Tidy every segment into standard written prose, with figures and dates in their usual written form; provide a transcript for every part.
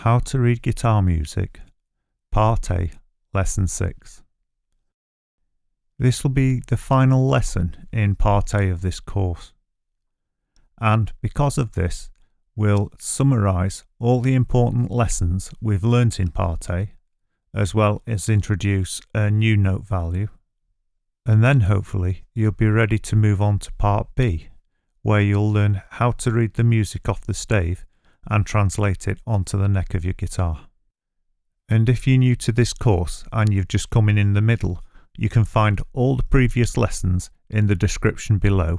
How to Read Guitar Music, Part A, Lesson 6. This will be the final lesson in Part A of this course, and because of this we'll summarise all the important lessons we've learnt in Part A, as well as introduce a new note value, and then hopefully you'll be ready to move on to Part B, where you'll learn how to read the music off the stave and translate it onto the neck of your guitar. And if you're new to this course and you've just come in the middle, you can find all the previous lessons in the description below,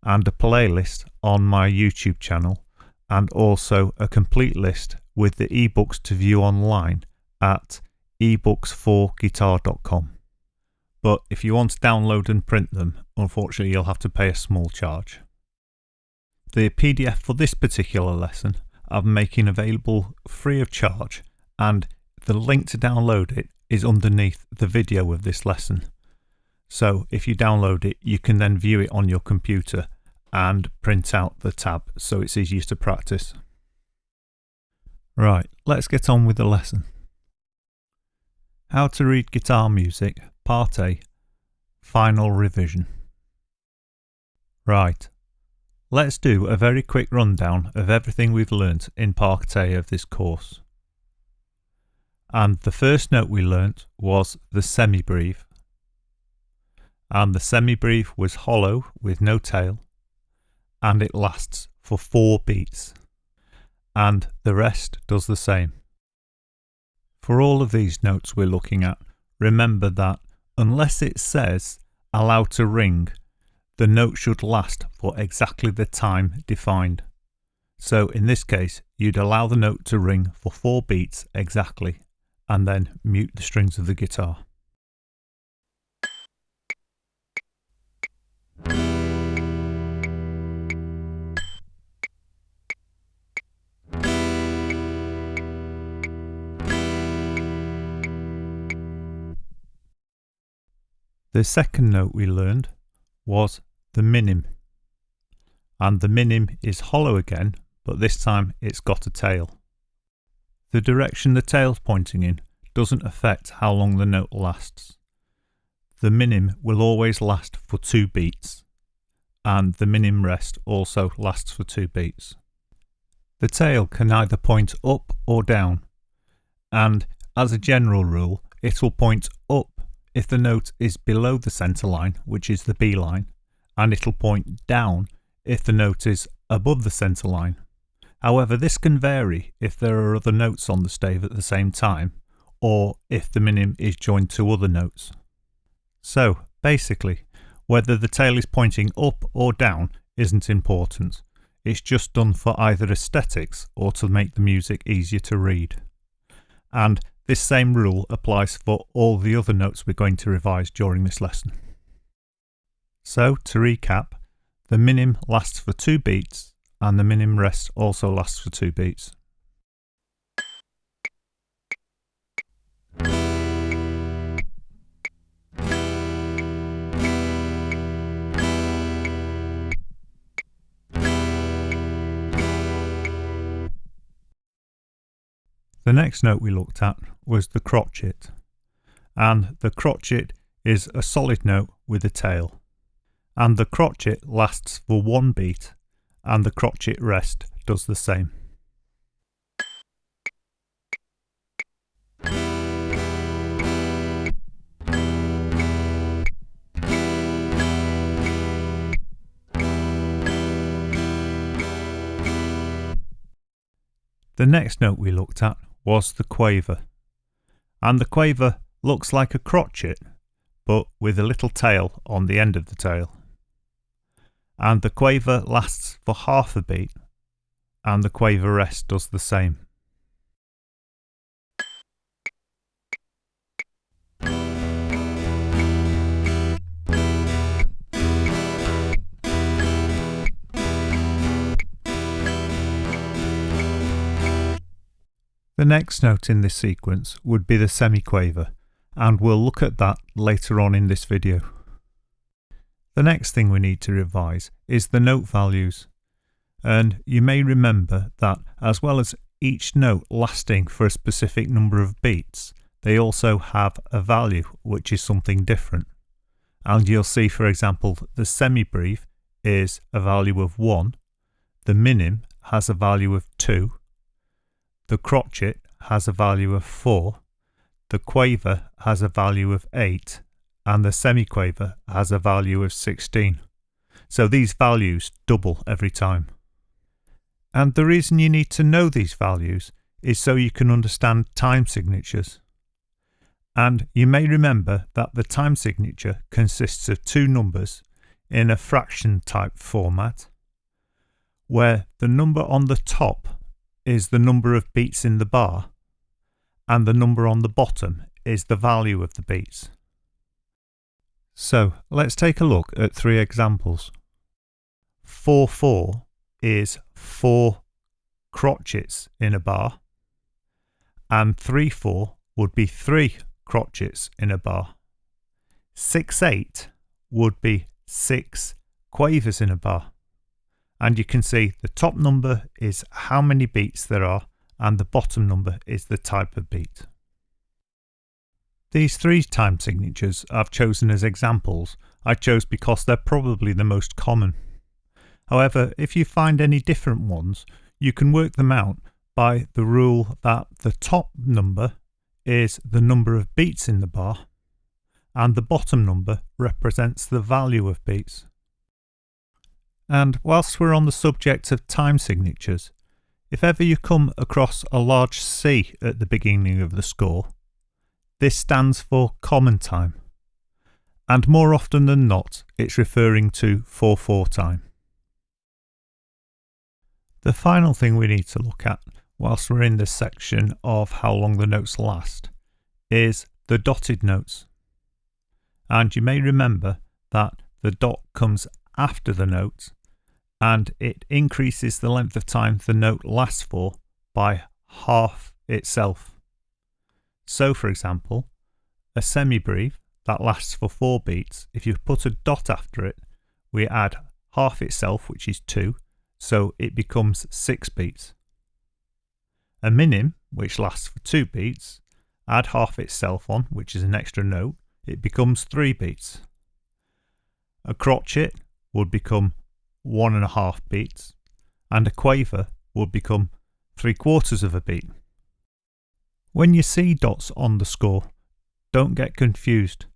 and a playlist on my YouTube channel, and also a complete list with the eBooks to view online at ebooks4guitar.com. But if you want to download and print them, unfortunately you'll have to pay a small charge. The PDF for this particular lesson I'm making available free of charge, and the link to download it is underneath the video of this lesson. So if you download it, you can then view it on your computer and print out the tab so it's easier to practice. Right, let's get on with the lesson. How to Read Guitar Music, Part A, Final Revision. Right. Let's do a very quick rundown of everything we've learnt in Part A of this course. And the first note we learnt was the semibreve. And the semibreve was hollow with no tail, and it lasts for 4 beats. And the rest does the same. For all of these notes we're looking at, remember that unless it says allow to ring, the note should last for exactly the time defined. So in this case, you'd allow the note to ring for 4 beats exactly, and then mute the strings of the guitar. The second note we learned was the minim, and the minim is hollow again, but this time it's got a tail. The direction the tail's pointing in doesn't affect how long the note lasts. The minim will always last for 2 beats, and the minim rest also lasts for 2 beats. The tail can either point up or down, and as a general rule it will point up if the note is below the centre line, which is the B line, and it'll point down if the note is above the centre line. However, this can vary if there are other notes on the stave at the same time, or if the minim is joined to other notes. So basically, whether the tail is pointing up or down isn't important. It's just done for either aesthetics or to make the music easier to read. And this same rule applies for all the other notes we're going to revise during this lesson. So, to recap, the minim lasts for 2 beats, and the minim rest also lasts for 2 beats. The next note we looked at was the crotchet, and the crotchet is a solid note with a tail, and the crotchet lasts for 1 beat, and the crotchet rest does the same. The next note we looked at was the quaver, and the quaver looks like a crotchet but with a little tail on the end of the tail, and the quaver lasts for half a beat, and the quaver rest does the same. The next note in this sequence would be the semiquaver, and we'll look at that later on in this video. The next thing we need to revise is the note values, and you may remember that as well as each note lasting for a specific number of beats, they also have a value which is something different. And you'll see, for example, the semi-breve is a value of 1, the minim has a value of 2, the crotchet has a value of 4, the quaver has a value of 8, and the semiquaver has a value of 16. So these values double every time. And the reason you need to know these values is so you can understand time signatures. And you may remember that the time signature consists of two numbers in a fraction type format, where the number on the top is the number of beats in the bar, and the number on the bottom is the value of the beats. So let's take a look at 3 examples. 4/4 is 4 crotchets in a bar, and 3/4 would be 3 crotchets in a bar. 6/8 would be 6 quavers in a bar. And you can see the top number is how many beats there are, and the bottom number is the type of beat. These 3 time signatures I've chosen as examples I chose because they're probably the most common. However, if you find any different ones, you can work them out by the rule that the top number is the number of beats in the bar, and the bottom number represents the value of beats. And whilst we're on the subject of time signatures, if ever you come across a large C at the beginning of the score, this stands for common time, and more often than not it's referring to 4/4 time. The final thing we need to look at whilst we're in this section of how long the notes last is the dotted notes. And you may remember that the dot comes after the note, and it increases the length of time the note lasts for by half itself. So for example, a semi-breve that lasts for 4 beats, if you put a dot after it, we add half itself, which is 2, so it becomes 6 beats. A minim, which lasts for 2 beats, add half itself on, which is an extra note, it becomes 3 beats. A crotchet would become 1.5 beats, and a quaver would become 3/4 of a beat. When you see dots on the score, don't get confused.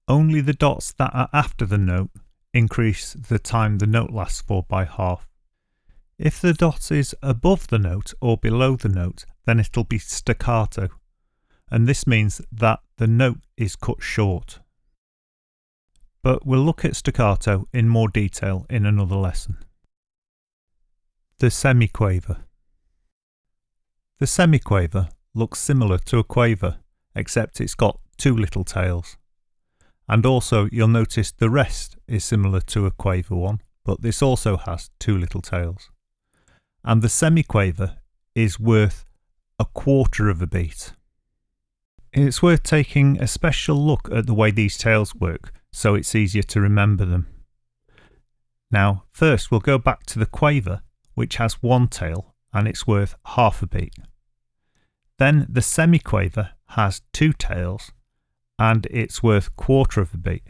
Only the dots that are after the note increase the time the note lasts for by half. If the dot is above the note or below the note, then it'll be staccato, and this means that the note is cut short. But we'll look at staccato in more detail in another lesson. The semiquaver. The semiquaver looks similar to a quaver, except it's got 2 little tails. And also you'll notice the rest is similar to a quaver one, but this also has 2 little tails. And the semiquaver is worth 1/4 of a beat. It's worth taking a special look at the way these tails work, so it's easier to remember them. Now, first we'll go back to the quaver, which has 1 tail and it's worth half a beat. Then the semiquaver has 2 tails and it's worth 1/4 of a beat.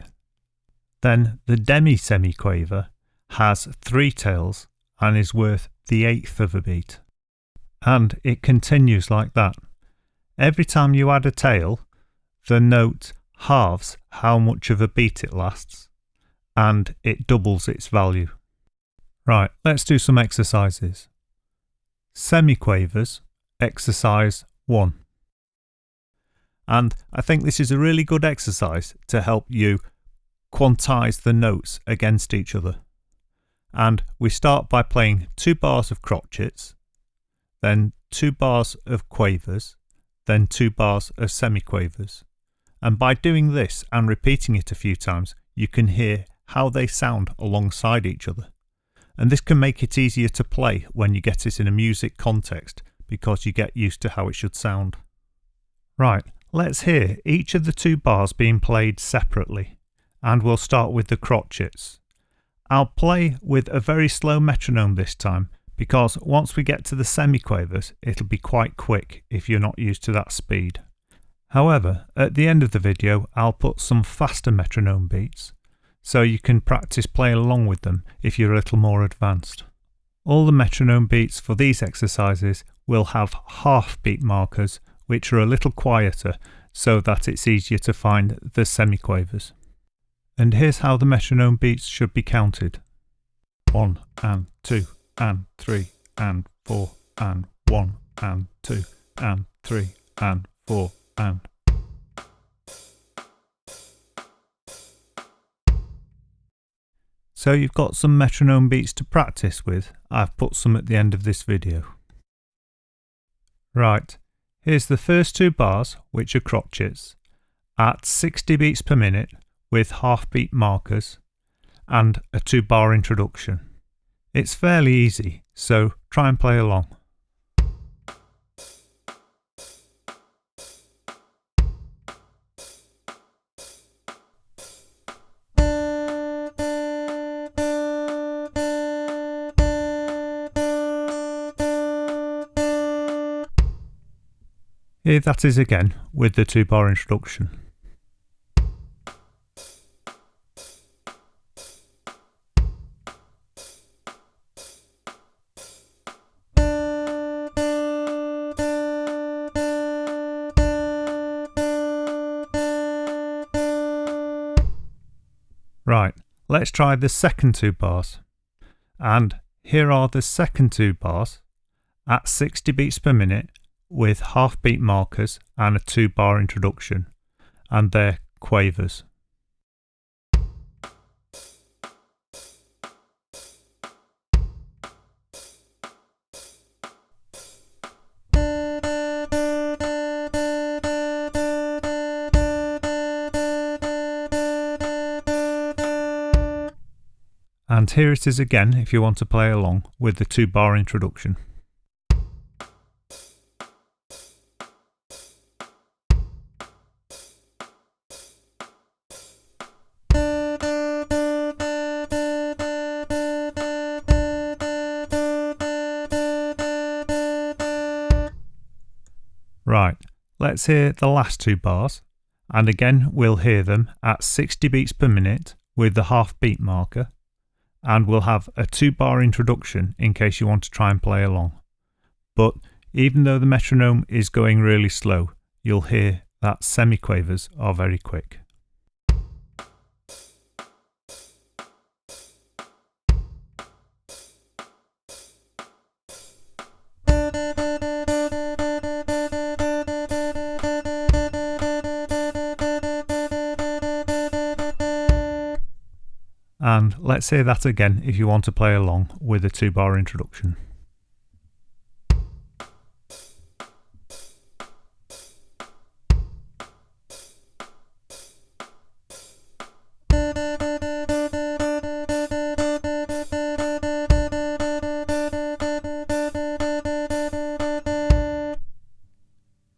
Then the demi-semiquaver has 3 tails and is worth the 1/8 of a beat. And it continues like that. Every time you add a tail, the note halves how much of a beat it lasts, and it doubles its value. Right, let's do some exercises. Semiquavers, exercise 1. And I think this is a really good exercise to help you quantize the notes against each other. And we start by playing 2 bars of crotchets, then 2 bars of quavers, then 2 bars of semiquavers. And by doing this and repeating it a few times, you can hear how they sound alongside each other. And this can make it easier to play when you get it in a music context, because you get used to how it should sound. Right, let's hear each of the 2 bars being played separately, and we'll start with the crotchets. I'll play with a very slow metronome this time, because once we get to the semiquavers, it'll be quite quick if you're not used to that speed. However, at the end of the video, I'll put some faster metronome beats, so you can practice playing along with them if you're a little more advanced. All the metronome beats for these exercises will have half beat markers, which are a little quieter, so that it's easier to find the semiquavers. And here's how the metronome beats should be counted. 1 and 2 and 3 and 4 and 1 and 2 and 3 and 4 and. So you've got some metronome beats to practice with. I've put some at the end of this video. Right, here's the first two bars, which are crotchets, at 60 beats per minute with half beat markers and a 2-bar introduction. It's fairly easy, so try and play along. Here that is again with the 2-bar introduction. Right, let's try the second 2 bars. And here are the second 2 bars at 60 beats per minute with half beat markers and a 2-bar introduction, and they're quavers. And here it is again if you want to play along with the 2-bar introduction. Right, let's hear the last 2 bars, and again we'll hear them at 60 beats per minute with the half beat marker, and we'll have a 2-bar introduction in case you want to try and play along. But even though the metronome is going really slow, you'll hear that semiquavers are very quick. And let's hear that again if you want to play along with a 2-bar introduction.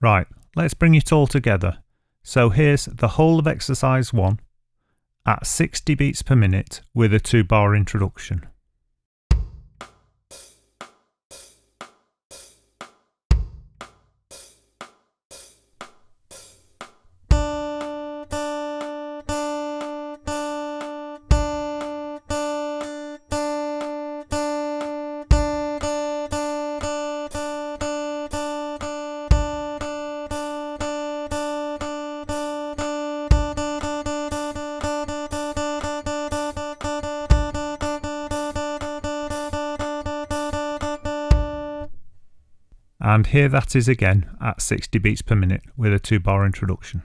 Right, let's bring it all together. So here's the whole of exercise 1 at 60 beats per minute with a 2-bar introduction. And here that is again at 60 beats per minute with a 2-bar introduction.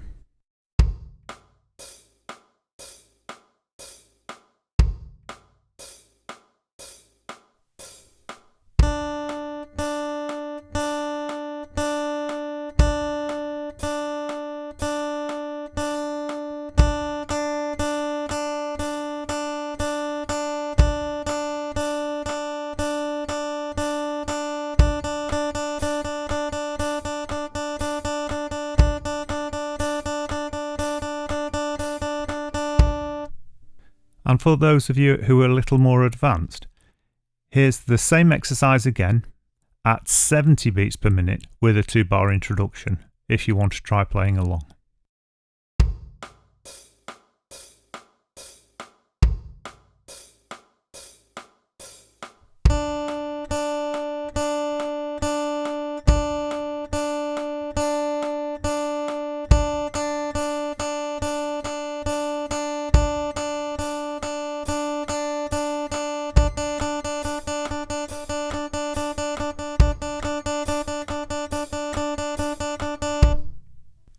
And for those of you who are a little more advanced, Here's the same exercise again at 70 beats per minute with a 2-bar introduction if you want to try playing along.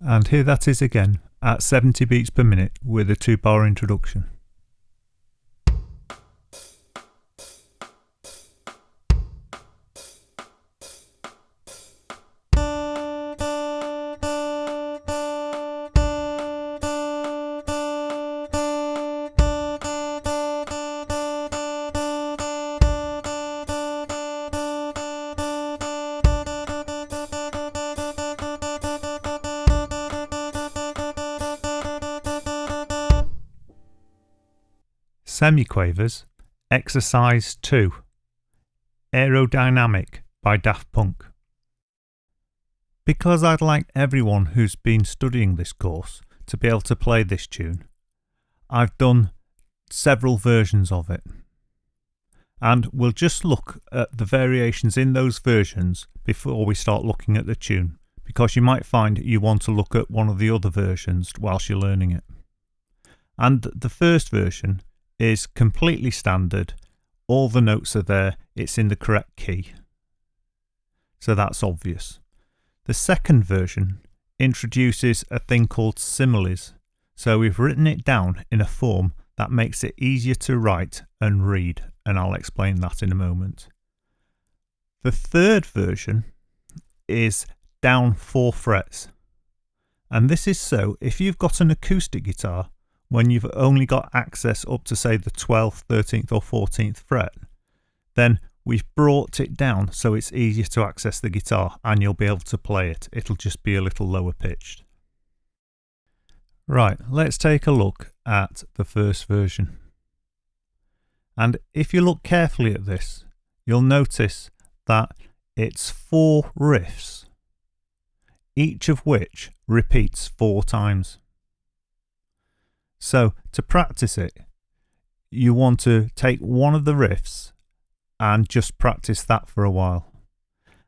And here that is again at 70 beats per minute with a 2-bar introduction. Semiquavers, Exercise 2, Aerodynamic by Daft Punk. Because I'd like everyone who's been studying this course to be able to play this tune, I've done several versions of it. And we'll just look at the variations in those versions before we start looking at the tune, because you might find you want to look at one of the other versions whilst you're learning it. And the first version is completely standard, all the notes are there, it's in the correct key. So that's obvious. The second version introduces a thing called similes, so we've written it down in a form that makes it easier to write and read, and I'll explain that in a moment. The third version is down 4 frets, and this is so if you've got an acoustic guitar when you've only got access up to say the 12th, 13th or 14th fret, then we've brought it down so it's easier to access the guitar and you'll be able to play it. It'll just be a little lower pitched. Right, let's take a look at the first version. And if you look carefully at this, you'll notice that it's 4 riffs, each of which repeats 4 times. So to practice it, you want to take one of the riffs and just practice that for a while.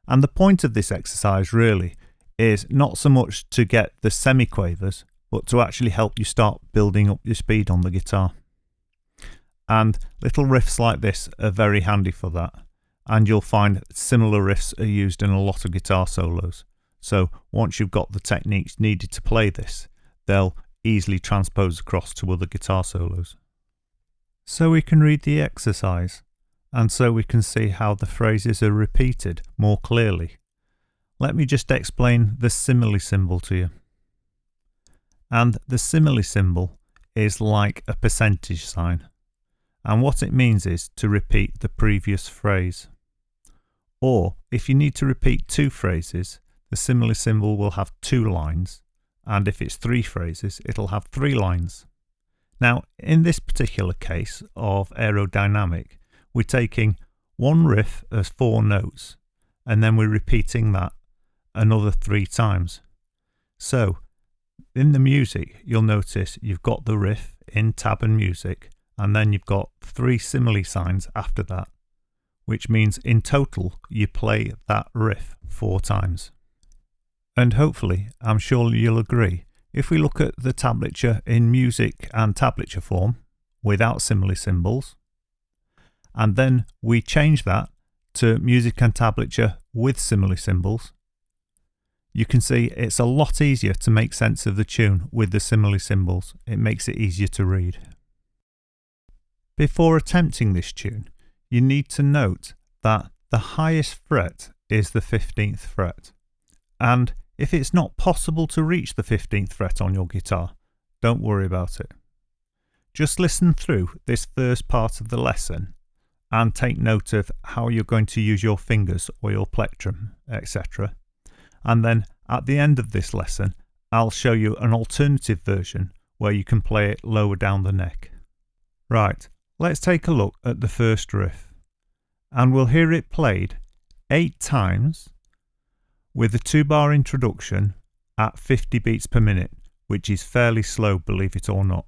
And the point of this exercise really is not so much to get the semiquavers, but to actually help you start building up your speed on the guitar. And little riffs like this are very handy for that. And you'll find similar riffs are used in a lot of guitar solos. So once you've got the techniques needed to play this, they'll easily transpose across to other guitar solos. So we can read the exercise, and so we can see how the phrases are repeated more clearly. Let me just explain the simile symbol to you. And the simile symbol is like a percentage sign, and what it means is to repeat the previous phrase. Or if you need to repeat 2 phrases, the simile symbol will have 2 lines, and if it's 3 phrases, it'll have 3 lines. Now, in this particular case of aerodynamic, we're taking one riff as 4 notes, and then we're repeating that another 3 times. So, in the music, you'll notice you've got the riff in tab and music, and then you've got 3 simile signs after that, which means in total, you play that riff 4 times. And hopefully, I'm sure you'll agree, if we look at the tablature in music and tablature form without simile symbols, and then we change that to music and tablature with simile symbols, you can see it's a lot easier to make sense of the tune with the simile symbols. It makes it easier to read. Before attempting this tune, you need to note that the highest fret is the 15th fret, and if it's not possible to reach the 15th fret on your guitar, don't worry about it. Just listen through this first part of the lesson and take note of how you're going to use your fingers or your plectrum, etc. And then at the end of this lesson, I'll show you an alternative version where you can play it lower down the neck. Right, let's take a look at the first riff. and we'll hear it played 8 times with a 2-bar introduction at 50 beats per minute, which is fairly slow, believe it or not.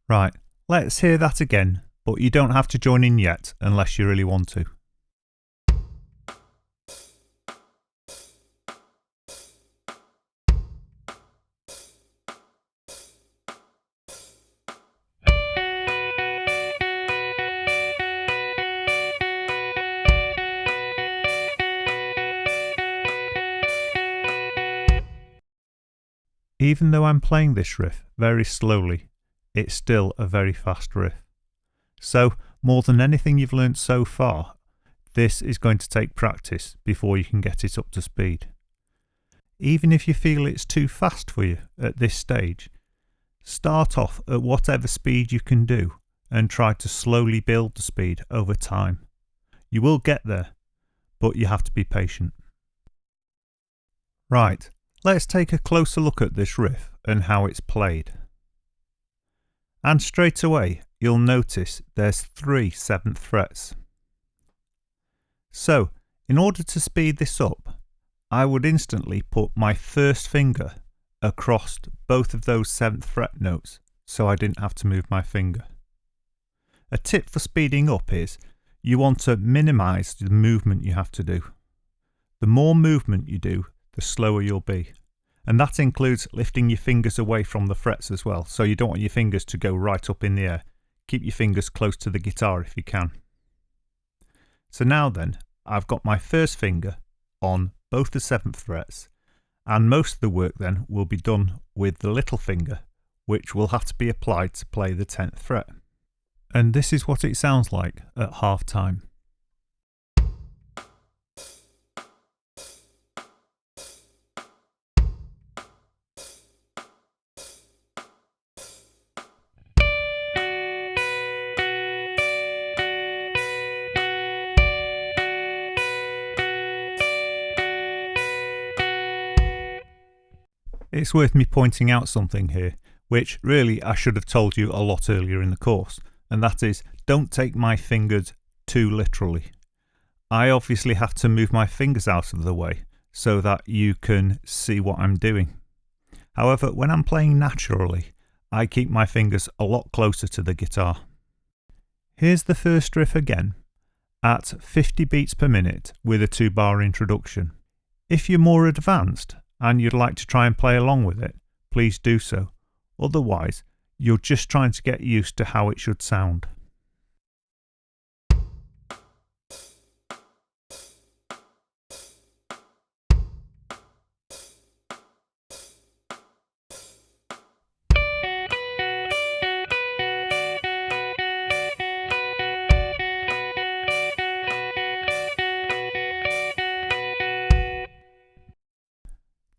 Right, let's hear that again, but you don't have to join in yet unless you really want to. Even though I'm playing this riff very slowly, it's still a very fast riff. So, more than anything you've learnt so far, this is going to take practice before you can get it up to speed. Even if you feel it's too fast for you at this stage, start off at whatever speed you can do and try to slowly build the speed over time. You will get there, but you have to be patient. Right, let's take a closer look at this riff and how it's played. And straight away, you'll notice there's 3 7th frets. So, in order to speed this up, I would instantly put my first finger across both of those 7th fret notes so I didn't have to move my finger. A tip for speeding up is you want to minimize the movement you have to do. The more movement you do, the slower you'll be. And that includes lifting your fingers away from the frets as well, so you don't want your fingers to go right up in the air. Keep your fingers close to the guitar if you can. So now then, I've got my first finger on both the 7th frets, and most of the work then will be done with the little finger, which will have to be applied to play the 10th fret. And this is what it sounds like at half time. It's worth me pointing out something here, which really I should have told you a lot earlier in the course, and that is, don't take my fingers too literally. I obviously have to move my fingers out of the way so that you can see what I'm doing. However, when I'm playing naturally, I keep my fingers a lot closer to the guitar. Here's the first riff again, at 50 beats per minute with a 2-bar introduction. If you're more advanced and you'd like to try and play along with it, please do so. Otherwise, you're just trying to get used to how it should sound.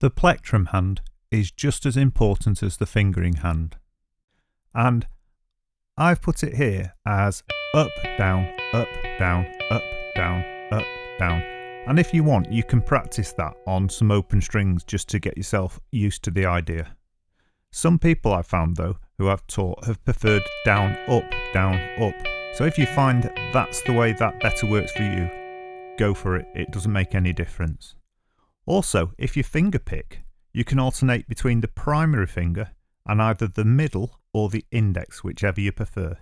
The plectrum hand is just as important as the fingering hand, and I've put it here as up, down, up, down, up, down, up, down, and if you want you can practice that on some open strings just to get yourself used to the idea. Some people I've found though who I've taught have preferred down, up, so if you find that's the way that better works for you, go for it, it doesn't make any difference. Also, if you finger pick, you can alternate between the primary finger and either the middle or the index, whichever you prefer.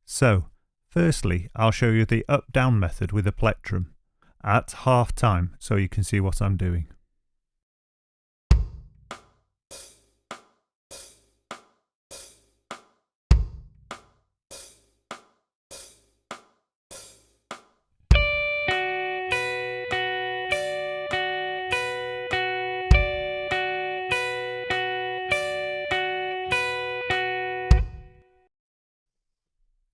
So, firstly, I'll show you the up-down method with a plectrum at half time so you can see what I'm doing.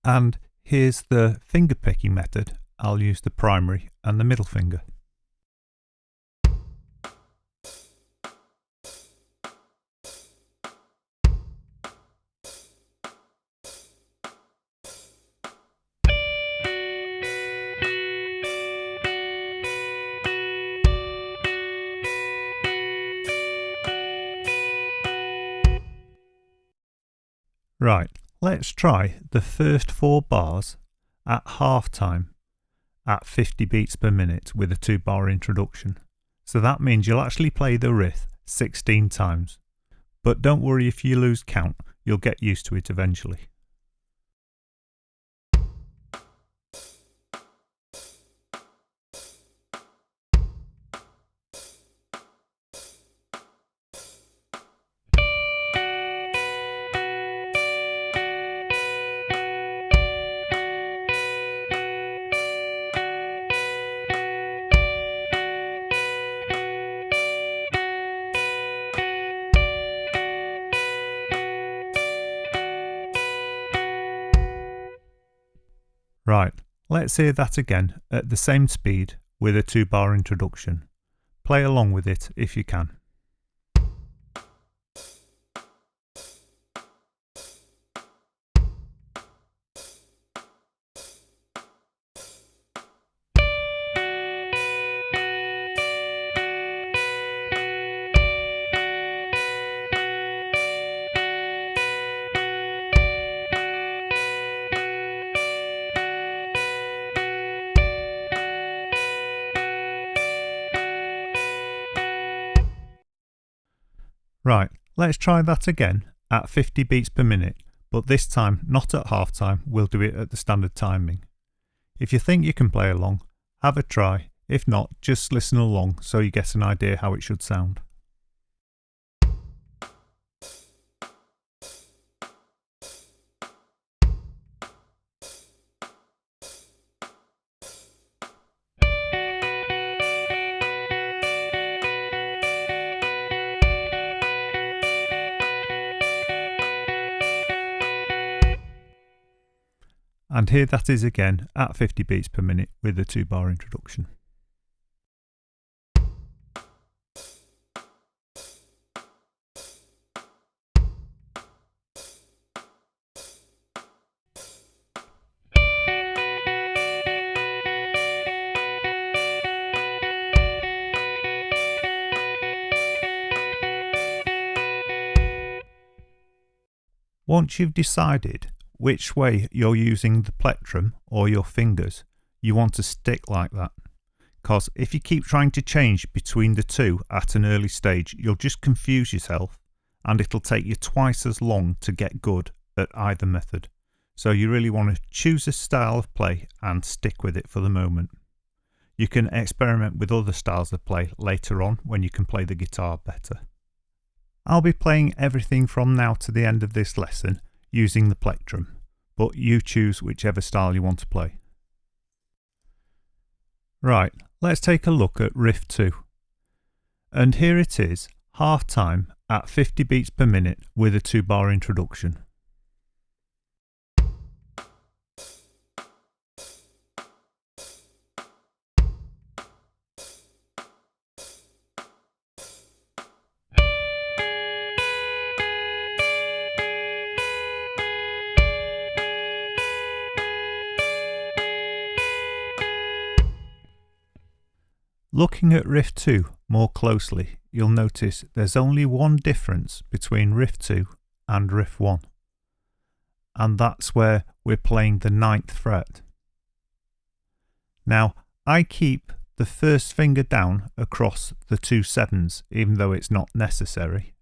And here's the finger picking method. I'll use the primary and the middle finger. Right, let's try the first 4 bars at half time at 50 beats per minute with a 2-bar introduction. So that means you'll actually play the riff 16 times. But don't worry if you lose count, you'll get used to it eventually. Right, let's hear that again at the same speed with a 2-bar introduction. Play along with it if you can. Right, let's try that again at 50 beats per minute, but this time not at half time, we'll do it at the standard timing. If you think you can play along, have a try. If not, just listen along so you get an idea how it should sound. And here that is again at 50 beats per minute with a 2-bar introduction. Once you've decided which way you're using the plectrum or your fingers, you want to stick like that. Because if you keep trying to change between the two at an early stage, you'll just confuse yourself and it'll take you twice as long to get good at either method. So you really want to choose a style of play and stick with it for the moment. You can experiment with other styles of play later on when you can play the guitar better. I'll be playing everything from now to the end of this lesson using the plectrum, but you choose whichever style you want to play. Right, let's take a look at Riff 2. And here it is, half time at 50 beats per minute with a 2-bar introduction. Looking at Riff 2 more closely, you'll notice there's only one difference between Riff 2 and Riff 1. And that's where we're playing the 9th fret. Now, I keep the first finger down across the 2 7s, even though it's not necessary.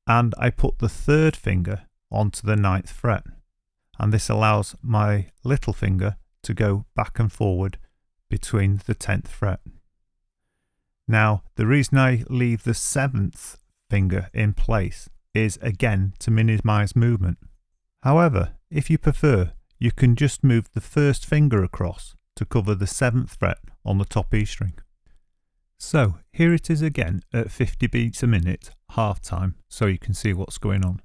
And I put the 3rd finger onto the 9th fret. And this allows my little finger to go back and forward between the 10th fret. Now, the reason I leave the 7th finger in place is again to minimize movement. However, if you prefer, you can just move the 1st finger across to cover the 7th fret on the top E string. So here it is again at 50 beats a minute, half time, so you can see what's going on.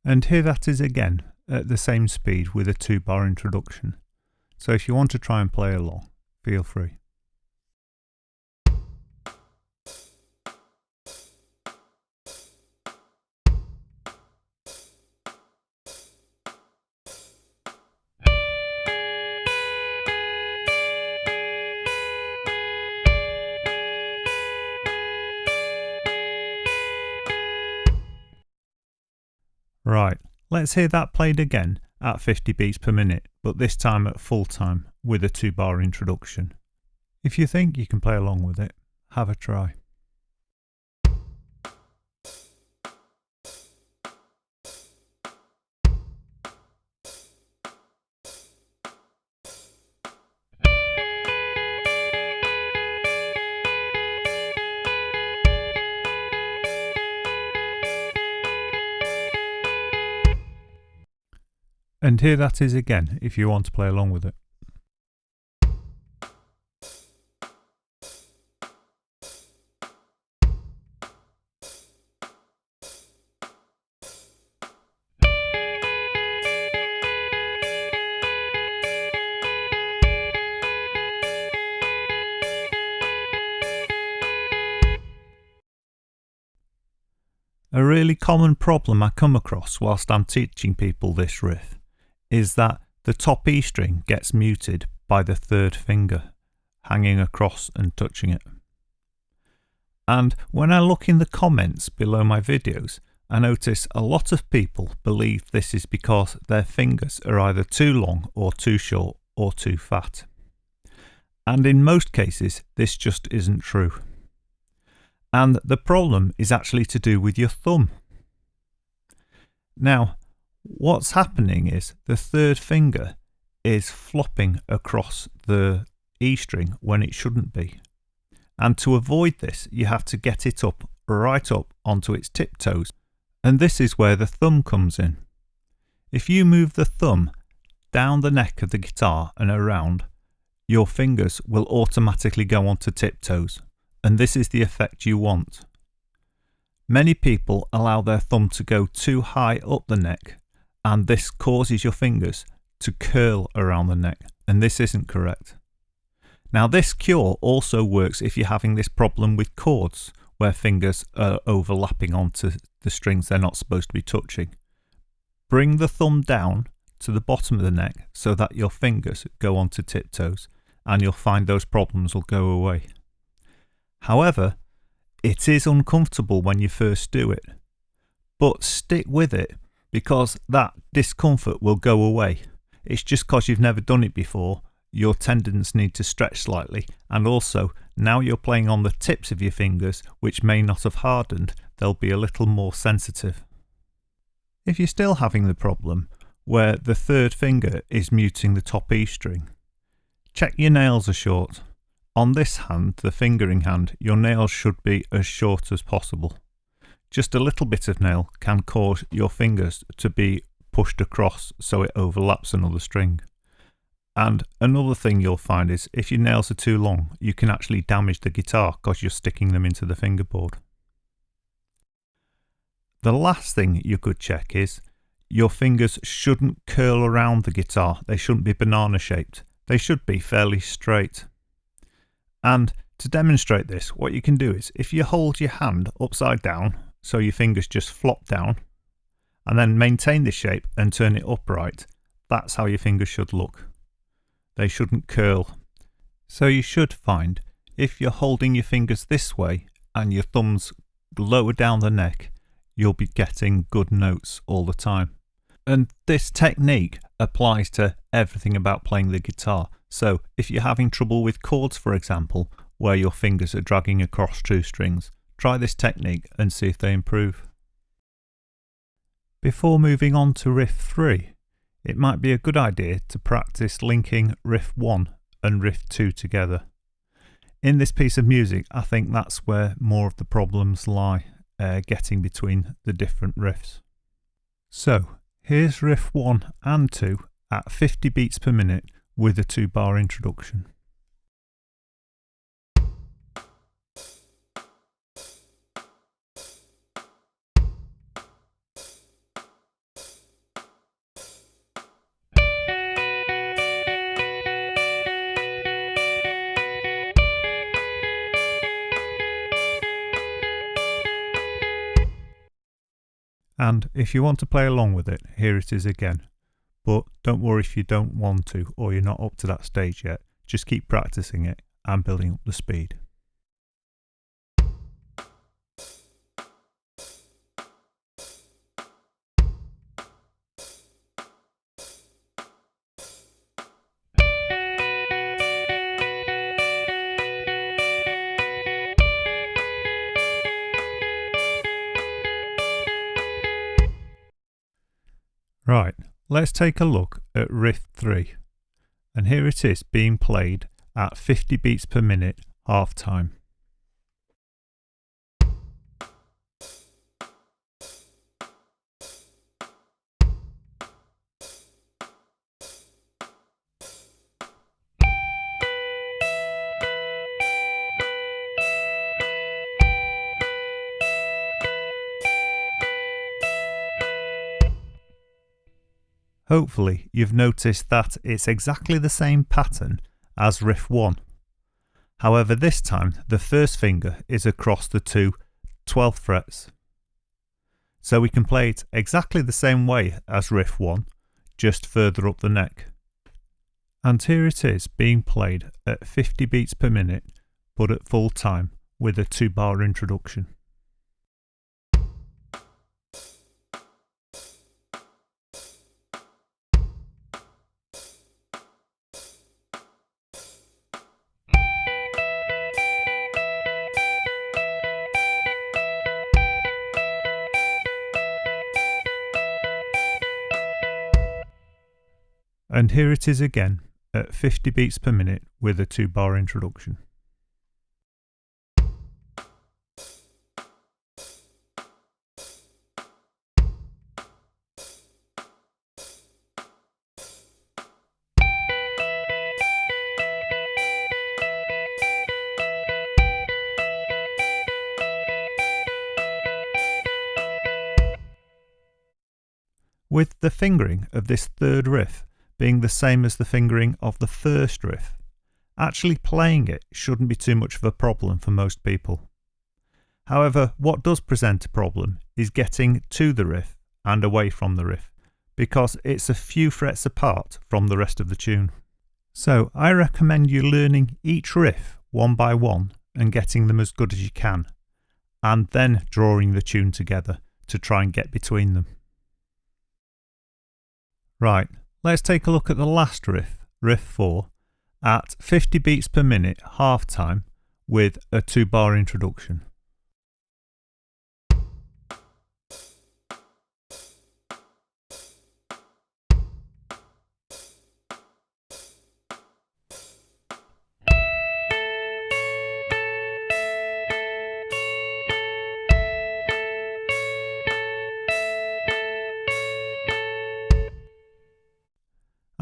And here that is again at the same speed with a 2-bar introduction. So if you want to try and play along, feel free. Let's hear that played again at 50 beats per minute, but this time at full time with a 2-bar introduction. If you think you can play along with it, have a try. And here that is again if you want to play along with it. A really common problem I come across whilst I'm teaching people this riff is that the top E string gets muted by the 3rd finger hanging across and touching it. And when I look in the comments below my videos, I notice a lot of people believe this is because their fingers are either too long or too short or too fat. And in most cases, this just isn't true. And the problem is actually to do with your thumb. Now, what's happening is the 3rd finger is flopping across the E string when it shouldn't be. And to avoid this, you have to get it up, right up onto its tiptoes. And this is where the thumb comes in. If you move the thumb down the neck of the guitar and around, your fingers will automatically go onto tiptoes. And this is the effect you want. Many people allow their thumb to go too high up the neck, and this causes your fingers to curl around the neck, and this isn't correct. Now this cure also works if you're having this problem with chords, where fingers are overlapping onto the strings they're not supposed to be touching. Bring the thumb down to the bottom of the neck so that your fingers go onto tiptoes, and you'll find those problems will go away. However, it is uncomfortable when you first do it, but stick with it because that discomfort will go away. It's just because you've never done it before, your tendons need to stretch slightly, and also now you're playing on the tips of your fingers which may not have hardened, they'll be a little more sensitive. If you're still having the problem where the 3rd finger is muting the top E string, check your nails are short. On this hand, the fingering hand, your nails should be as short as possible. Just a little bit of nail can cause your fingers to be pushed across so it overlaps another string. And another thing you'll find is if your nails are too long, you can actually damage the guitar because you're sticking them into the fingerboard. The last thing you could check is your fingers shouldn't curl around the guitar. They shouldn't be banana shaped. They should be fairly straight. And to demonstrate this, what you can do is if you hold your hand upside down, so your fingers just flop down, and then maintain this shape and turn it upright, that's how your fingers should look. They shouldn't curl. So you should find if you're holding your fingers this way and your thumbs lower down the neck, you'll be getting good notes all the time. And this technique applies to everything about playing the guitar. So if you're having trouble with chords, for example, where your fingers are dragging across 2 strings, try this technique and see if they improve. Before moving on to riff 3, it might be a good idea to practice linking riff 1 and riff 2 together. In this piece of music, I think that's where more of the problems lie, getting between the different riffs. So here's riff 1 and 2 at 50 beats per minute with a 2-bar introduction. And if you want to play along with it, here it is again. But don't worry if you don't want to or you're not up to that stage yet. Just keep practicing it and building up the speed. let's take a look at Riff 3, and here it is being played at 50 beats per minute half time. Hopefully you've noticed that it's exactly the same pattern as Riff 1. However, this time the first finger is across the two 12th frets. So we can play it exactly the same way as Riff 1, just further up the neck. And here it is being played at 50 beats per minute, but at full time with a 2-bar introduction. And here it is again at 50 beats per minute with a 2-bar introduction. With the fingering of this third riff being the same as the fingering of the first riff, actually playing it shouldn't be too much of a problem for most people. However, what does present a problem is getting to the riff and away from the riff, because it's a few frets apart from the rest of the tune. So I recommend you learning each riff one by one and getting them as good as you can, and then drawing the tune together to try and get between them. Right, let's take a look at the last riff, Riff 4, at 50 beats per minute half time with a 2-bar introduction.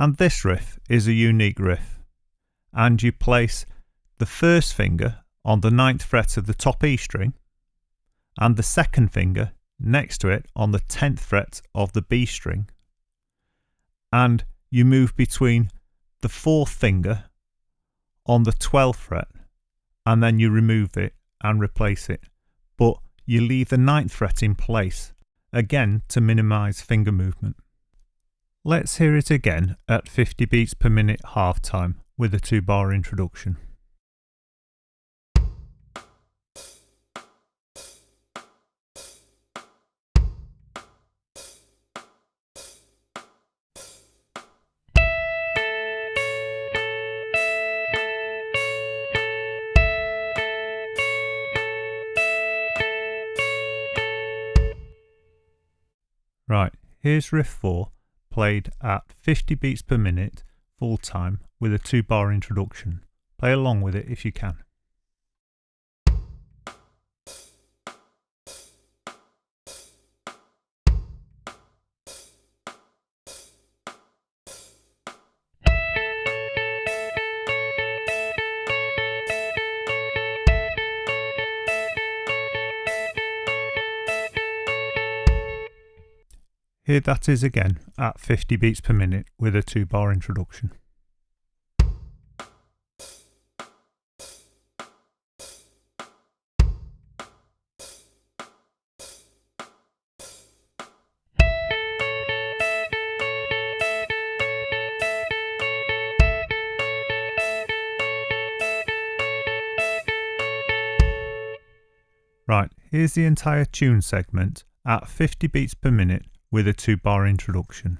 And this riff is a unique riff, and you place the first finger on the 9th fret of the top E string and the second finger next to it on the 10th fret of the B string, and you move between the 4th finger on the 12th fret, and then you remove it and replace it, but you leave the 9th fret in place, again to minimise finger movement. Let's hear it again at 50 beats per minute half time with a 2-bar introduction. Right, here's Riff 4 played at 50 beats per minute full time with a 2-bar introduction. Play along with it if you can. Here that is again at 50 beats per minute with a 2-bar introduction. Right, here's the entire tune segment at 50 beats per minute with a 2-bar introduction.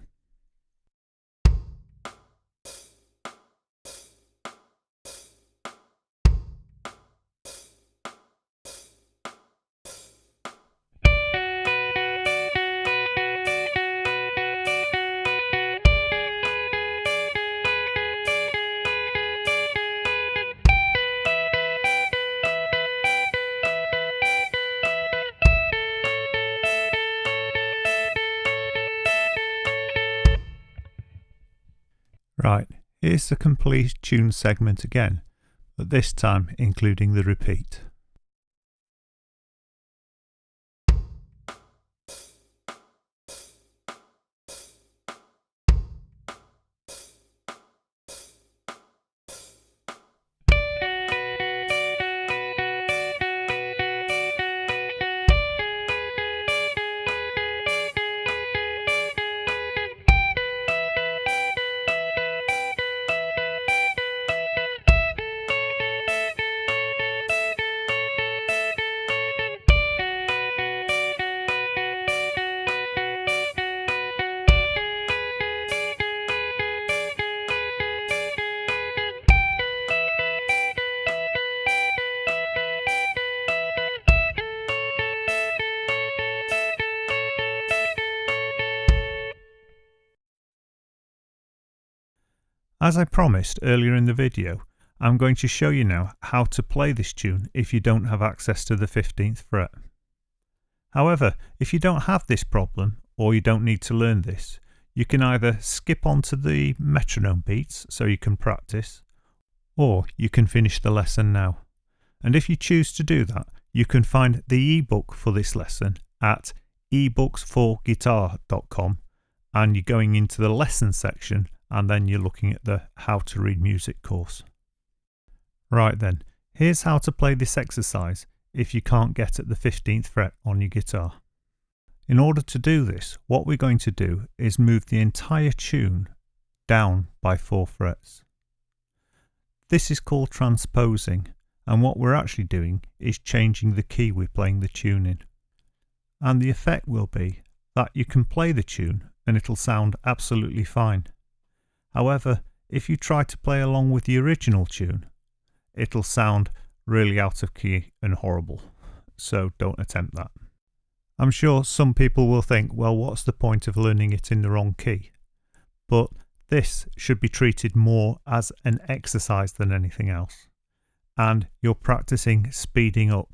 Right, here's the complete tune segment again, but this time including the repeat. As I promised earlier in the video, I'm going to show you now how to play this tune if you don't have access to the 15th fret. However, if you don't have this problem or you don't need to learn this, you can either skip on to the metronome beats so you can practice, or you can finish the lesson now. And if you choose to do that, you can find the ebook for this lesson at ebooksforguitar.com, and you're going into the lesson section and then you're looking at the How to Read Music course. Right then, here's how to play this exercise if you can't get at the 15th fret on your guitar. In order to do this, what we're going to do is move the entire tune down by 4 frets. This is called transposing, and what we're actually doing is changing the key we're playing the tune in. And the effect will be that you can play the tune and it'll sound absolutely fine. However, if you try to play along with the original tune, it'll sound really out of key and horrible, so don't attempt that. I'm sure some people will think, well, what's the point of learning it in the wrong key? But this should be treated more as an exercise than anything else, and you're practicing speeding up.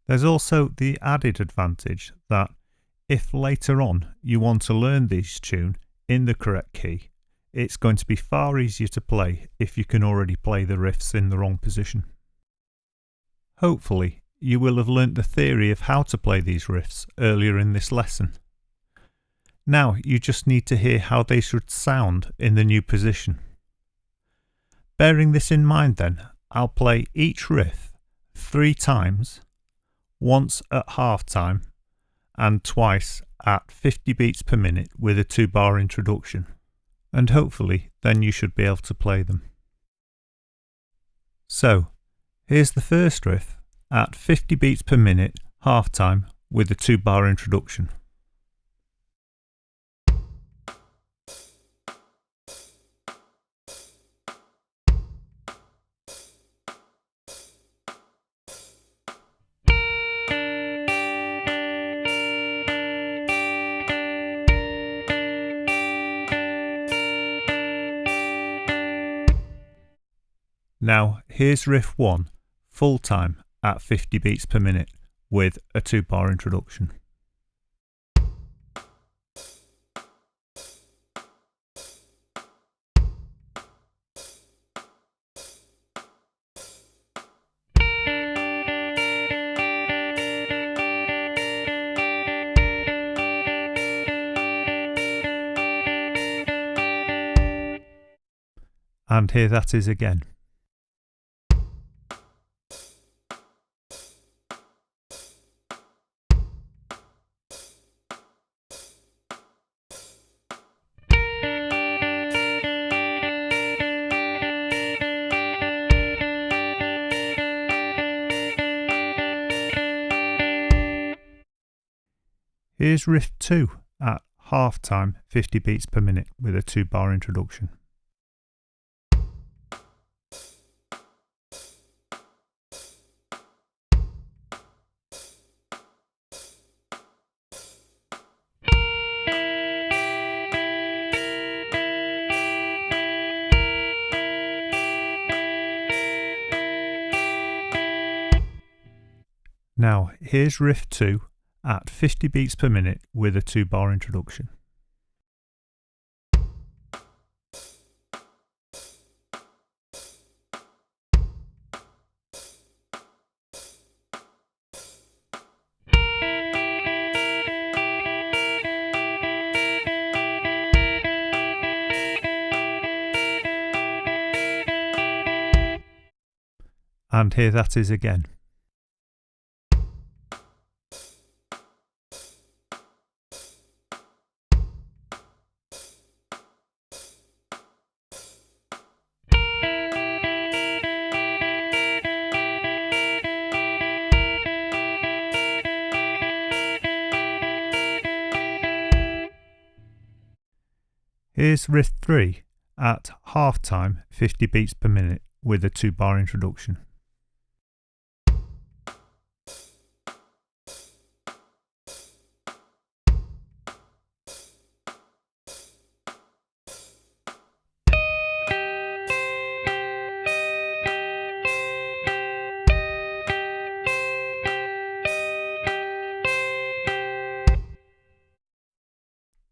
There's also the added advantage that if later on you want to learn this tune in the correct key, it's going to be far easier to play if you can already play the riffs in the wrong position. Hopefully, you will have learnt the theory of how to play these riffs earlier in this lesson. Now you just need to hear how they should sound in the new position. Bearing this in mind then, I'll play each riff 3 times, once at half time and twice at 50 beats per minute with a 2-bar introduction. And hopefully then you should be able to play them. So, here's the first riff at 50 beats per minute, half time, with a 2-bar introduction. Now here's riff 1, full time at 50 beats per minute with a 2-bar introduction. And here that is again. Here's riff 2 at half time, 50 beats per minute with a 2-bar introduction. Now here's riff 2 at 50 beats per minute with a 2-bar introduction. And here that is again. Here's Riff 3 at half time, 50 beats per minute with a 2-bar introduction.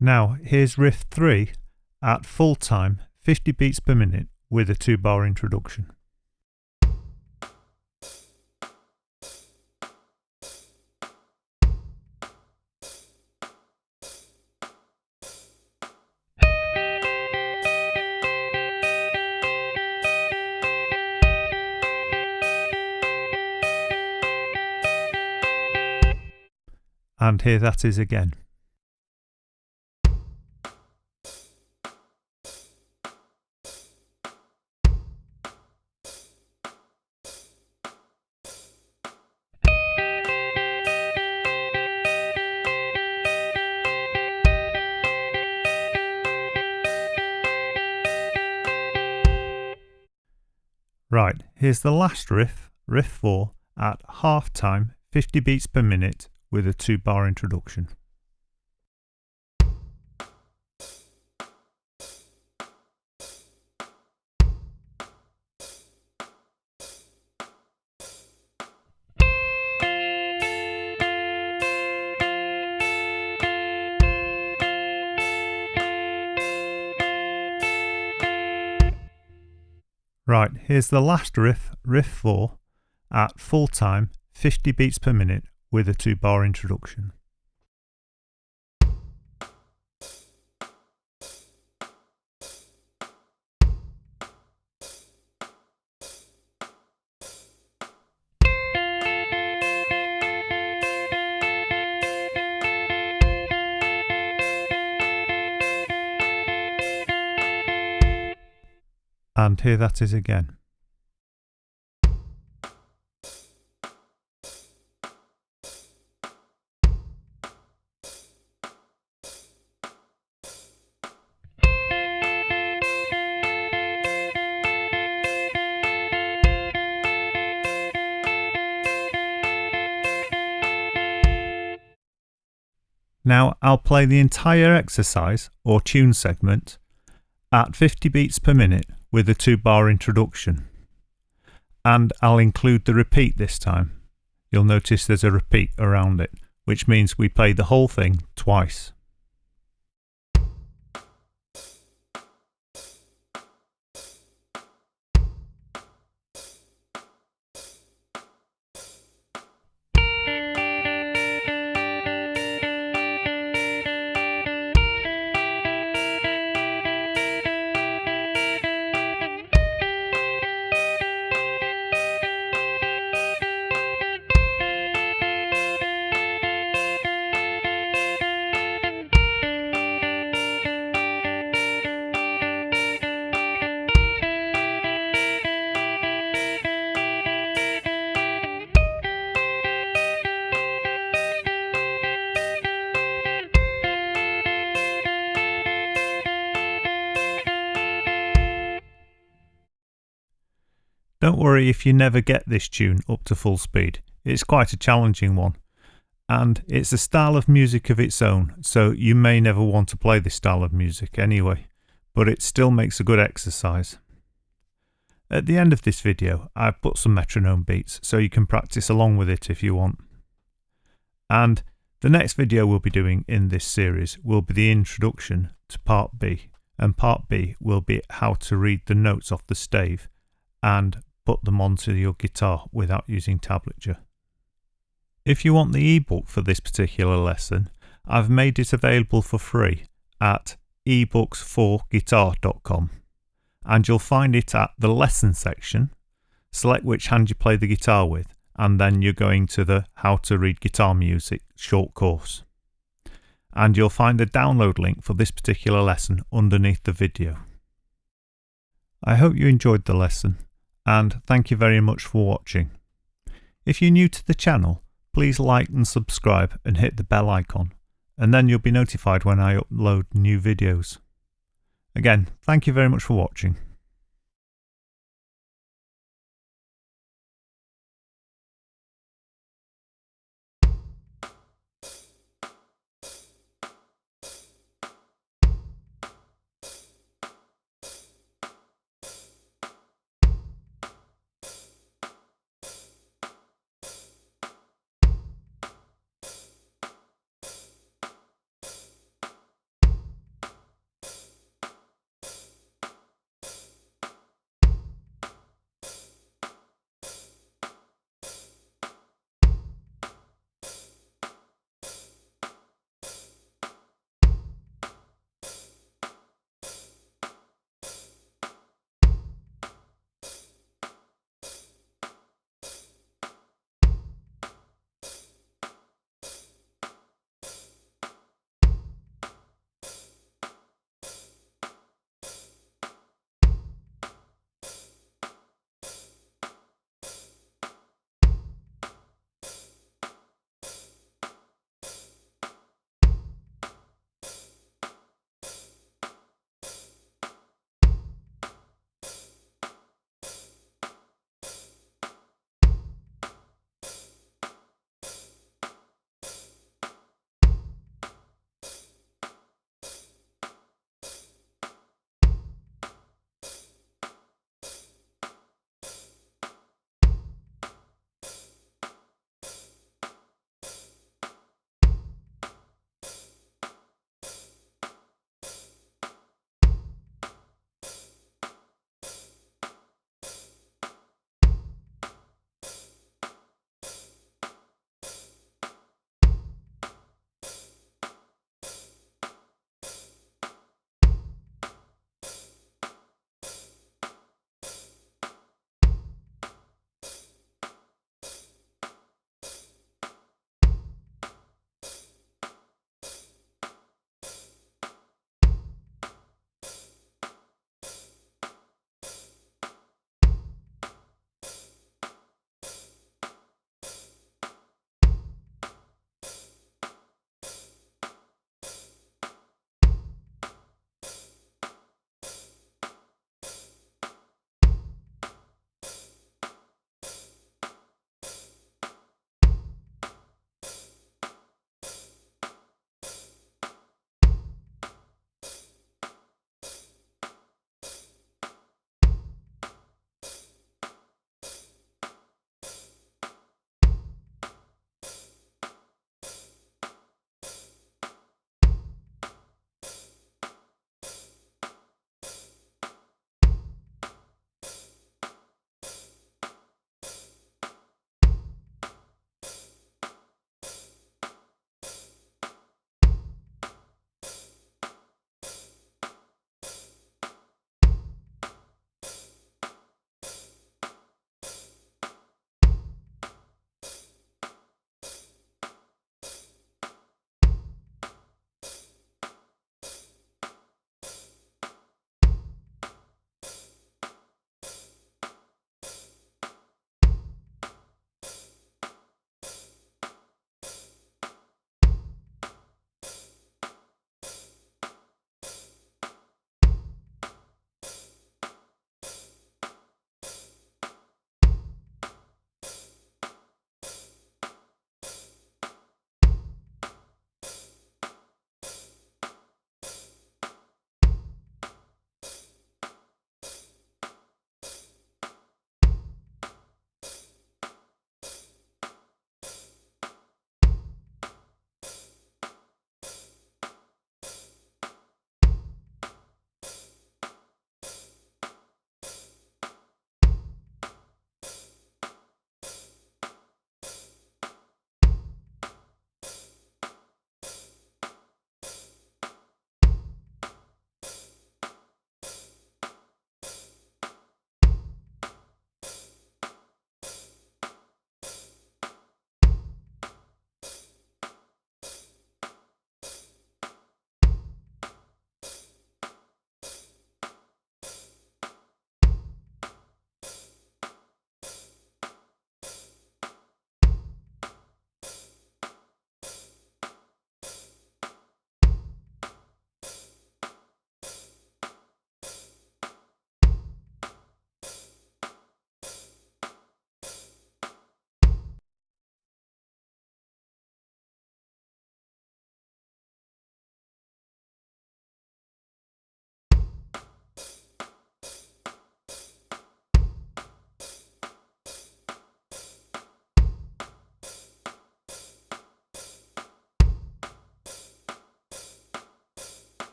Now here's Riff 3 at full time, 50 beats per minute with a 2-bar introduction. And here that is again. Right, here's the last riff, Riff 4, at half time, 50 beats per minute with a 2-bar introduction. Right, here's the last riff, Riff 4, at full time, 50 beats per minute with a 2-bar introduction. And here that is again. Now I'll play the entire exercise or tune segment at 50 beats per minute with a 2-bar introduction, and I'll include the repeat this time. You'll notice there's a repeat around it, which means we play the whole thing twice. Don't worry if you never get this tune up to full speed. It's quite a challenging one, and it's a style of music of its own, so you may never want to play this style of music anyway, but it still makes a good exercise. At the end of this video, I've put some metronome beats so you can practice along with it if you want. And the next video we'll be doing in this series will be the introduction to Part B, and Part B will be how to read the notes off the stave and put them onto your guitar without using tablature. If you want the ebook for this particular lesson, I've made it available for free at eBooks4guitar.com, and you'll find it at the lesson section, select which hand you play the guitar with, and then you're going to the How to Read Guitar Music short course. And you'll find the download link for this particular lesson underneath the video. I hope you enjoyed the lesson, and thank you very much for watching. If you're new to the channel, please like and subscribe and hit the bell icon, and then you'll be notified when I upload new videos. Again, thank you very much for watching.